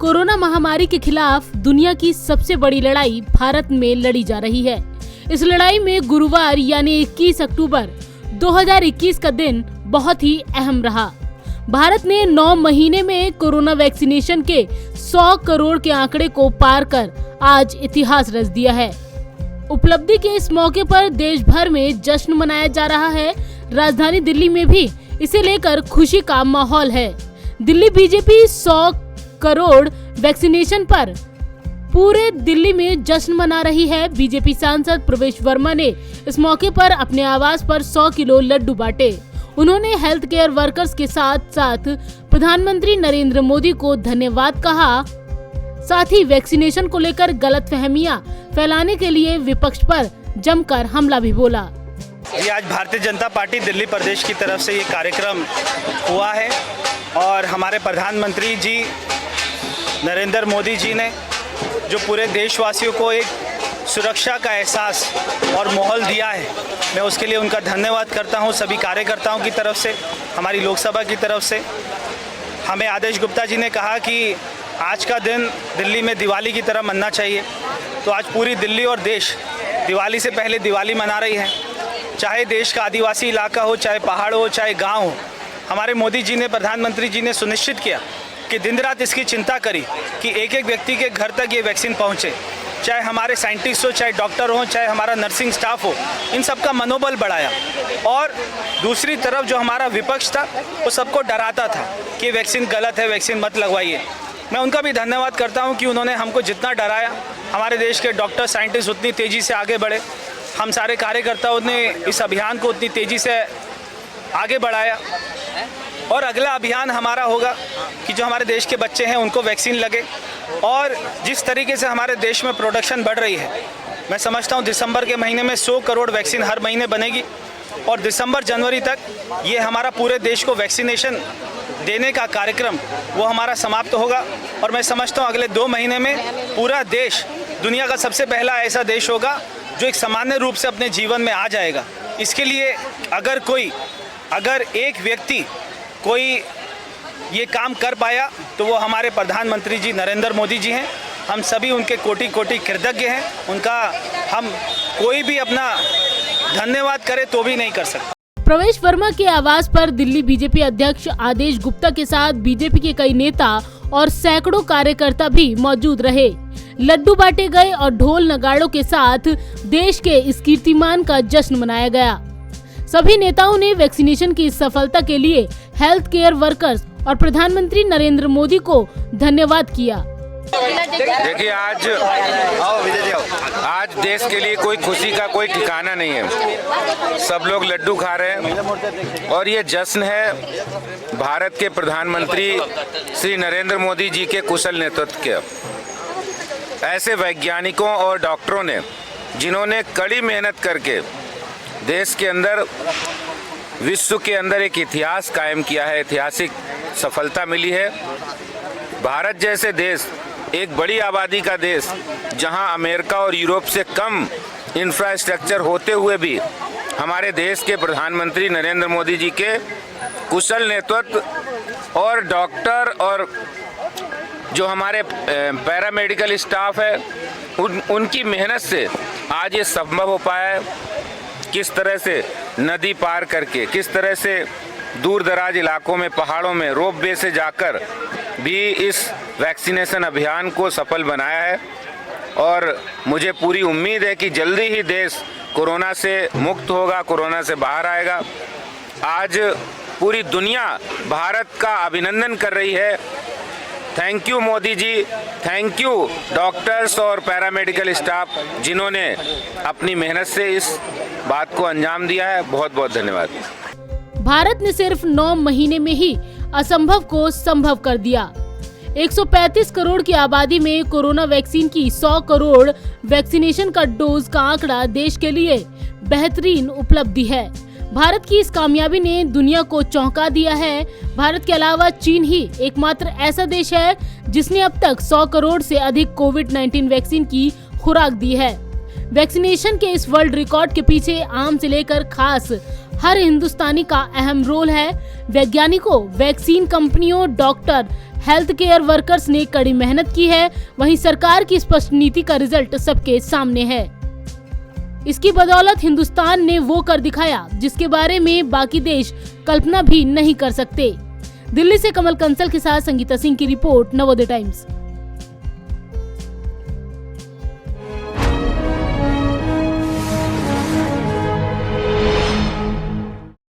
Corona महामारी के खिलाफ दुनिया की सबसे बड़ी लड़ाई भारत में लड़ी जा रही है। इस लड़ाई में गुरुवार यानी 21 अक्टूबर 2021 का दिन बहुत ही अहम रहा। भारत ने 9 महीने में कोरोना वैक्सीनेशन के 100 करोड़ के आंकड़े को पार कर आज इतिहास रच दिया है। उपलब्धि के इस मौके पर देश भर में जश्न मनाया जा रहा है। राजधानी दिल्ली में भी इसे लेकर खुशी का माहौल है। दिल्ली बीजेपी 100 करोड़ वैक्सीनेशन पर पूरे दिल्ली में जश्न मना रही है। बीजेपी सांसद प्रवेश वर्मा ने इस मौके पर अपने आवास पर 100 किलो लड्डू बांटे। उन्होंने हेल्थ केयर वर्कर्स के साथ साथ प्रधानमंत्री नरेंद्र मोदी को धन्यवाद कहा। साथ ही वैक्सीनेशन को लेकर गलतफहमियां फैलाने के लिए विपक्ष पर जमकर हमला भी बोला। ये आज भारतीय जनता पार्टी दिल्ली प्रदेश की तरफ से ये कार्यक्रम हुआ है और हमारे प्रधानमंत्री जी नरेंद्र मोदी जी ने जो पूरे देशवासियों को एक सुरक्षा का एहसास और माहौल दिया है, मैं उसके लिए उनका धन्यवाद करता हूं। सभी कार्यकर्ताओं की तरफ से, हमारी लोकसभा की तरफ से। हमें आदेश गुप्ता जी ने कहा कि आज का दिन दिल्ली में दिवाली की तरह मनना चाहिए, तो आज पूरी दिल्ली और देश दिवाली से पहले दिवाली मना रही है। चाहे देश का आदिवासी इलाका हो, चाहे पहाड़ हो, चाहे गांव हो, हमारे मोदी जी ने, प्रधानमंत्री जी ने सुनिश्चित किया कि दिन रात इसकी चिंता करी कि एक एक व्यक्ति के घर तक ये वैक्सीन पहुंचे। चाहे हमारे साइंटिस्ट हो, चाहे डॉक्टर हो, चाहे हमारा नर्सिंग स्टाफ हो, इन सबका मनोबल बढ़ाया। और दूसरी तरफ जो हमारा विपक्ष था वो सबको डराता था कि वैक्सीन गलत है, वैक्सीन मत लगवाइए। मैं उनका भी धन्यवाद करता हूं कि उन्होंने हमको जितना डराया, हमारे देश के डॉक्टर साइंटिस्ट उतनी तेज़ी से आगे बढ़े, हम सारे कार्यकर्ताओं ने इस अभियान को उतनी तेज़ी से आगे बढ़ाया। और अगला अभियान हमारा होगा कि जो हमारे देश के बच्चे हैं उनको वैक्सीन लगे। और जिस तरीके से हमारे देश में प्रोडक्शन बढ़ रही है, मैं समझता हूँ दिसंबर के महीने में 100 करोड़ वैक्सीन हर महीने बनेगी और दिसंबर जनवरी तक ये हमारा पूरे देश को वैक्सीनेशन देने का कार्यक्रम वो हमारा समाप्त होगा। और मैं समझता हूँ अगले 2 महीने में पूरा देश दुनिया का सबसे पहला ऐसा देश होगा जो एक सामान्य रूप से अपने जीवन में आ जाएगा। इसके लिए अगर एक व्यक्ति कोई ये काम कर पाया तो वो हमारे प्रधानमंत्री जी नरेंद्र मोदी जी हैं। हम सभी उनके कोटि कोटि कृतज्ञ हैं। उनका हम कोई भी अपना धन्यवाद करे तो भी नहीं कर सकता। प्रवेश वर्मा के आवास पर दिल्ली बीजेपी अध्यक्ष आदेश गुप्ता के साथ बीजेपी के कई नेता और सैकड़ों कार्यकर्ता भी मौजूद रहे। लड्डू बांटे गए और ढोल नगाड़ों के साथ देश के इस कीर्तिमान का जश्न मनाया गया। सभी नेताओं ने वैक्सीनेशन की इस सफलता के लिए हेल्थ केयर वर्कर्स और प्रधानमंत्री नरेंद्र मोदी को धन्यवाद किया। देखिए, आज देश के लिए कोई खुशी का कोई ठिकाना नहीं है। सब लोग लड्डू खा रहे हैं और ये जश्न है भारत के प्रधानमंत्री श्री नरेंद्र मोदी जी के कुशल नेतृत्व के। ऐसे वैज्ञानिकों और डॉक्टरों ने जिन्होंने कड़ी मेहनत करके देश के अंदर, विश्व के अंदर एक इतिहास कायम किया है, ऐतिहासिक सफलता मिली है। भारत जैसे देश, एक बड़ी आबादी का देश, जहां अमेरिका और यूरोप से कम इंफ्रास्ट्रक्चर होते हुए भी हमारे देश के प्रधानमंत्री नरेंद्र मोदी जी के कुशल नेतृत्व और डॉक्टर और जो हमारे पैरामेडिकल स्टाफ है उनकी मेहनत से आज ये संभव हो पाया है। किस तरह से नदी पार करके, किस तरह से दूर दराज इलाकों में, पहाड़ों में रोपवे से जाकर भी इस वैक्सीनेशन अभियान को सफल बनाया है। और मुझे पूरी उम्मीद है कि जल्दी ही देश कोरोना से मुक्त होगा, कोरोना से बाहर आएगा। आज पूरी दुनिया भारत का अभिनंदन कर रही है। Thank you Modi ji, thank you doctors और पैरामेडिकल स्टाफ जिन्होंने अपनी मेहनत से इस बात को अंजाम दिया है। बहुत बहुत धन्यवाद। भारत ने सिर्फ 9 महीने में ही असंभव को संभव कर दिया। 135 करोड़ की आबादी में कोरोना वैक्सीन की 100 करोड़ वैक्सीनेशन का डोज का आंकड़ा देश के लिए बेहतरीन उपलब्धि है। भारत की इस कामयाबी ने दुनिया को चौंका दिया है। भारत के अलावा चीन ही एकमात्र ऐसा देश है जिसने अब तक 100 करोड़ से अधिक कोविड-19 वैक्सीन की खुराक दी है। वैक्सीनेशन के इस वर्ल्ड रिकॉर्ड के पीछे आम से लेकर खास हर हिंदुस्तानी का अहम रोल है। वैज्ञानिकों, वैक्सीन कंपनियों, डॉक्टर, हेल्थ केयर वर्कर्स ने कड़ी मेहनत की है, वहीं सरकार की स्पष्ट नीति का रिजल्ट सबके सामने है। इसकी बदौलत हिंदुस्तान ने वो कर दिखाया जिसके बारे में बाकी देश कल्पना भी नहीं कर सकते। दिल्ली से कमल कंसल के साथ संगीता सिंह की रिपोर्ट, नवोदय टाइम्स।